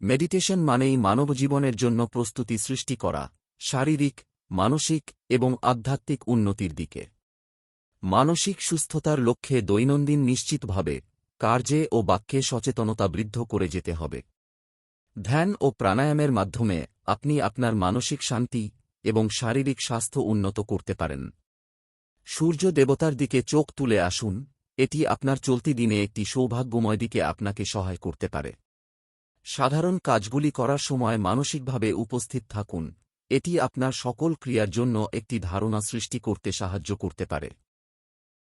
Meditation মানেই মানবজীবনের জন্য প্রস্তুতি সৃষ্টি করা, শারীরিক, মানসিক এবং আধ্যাত্মিক উন্নতির দিকে। মানসিক সুস্থতার লক্ষ্যে দৈনন্দিন নিশ্চিতভাবে কার্যে ও বাক্যে সচেতনতা বৃদ্ধি করে যেতে হবে। ধ্যান ও প্রাণায়ামের মাধ্যমে আপনি আপনার মানসিক শান্তি এবং শারীরিক স্বাস্থ্য উন্নত করতে পারেন। সূর্য দেবতার দিকে চোখ তুলে আসুন, এটি আপনার চলতি দিনে একটি সৌভাগ্যময় দিকে আপনাকে সহায় করতে পারে। সাধারণ কাজগুলি করার সময় মানসিকভাবে উপস্থিত থাকুন, এটি আপনার সকল ক্রিয়ার জন্য একটি ধারণা সৃষ্টি করতে সাহায্য করতে পারে।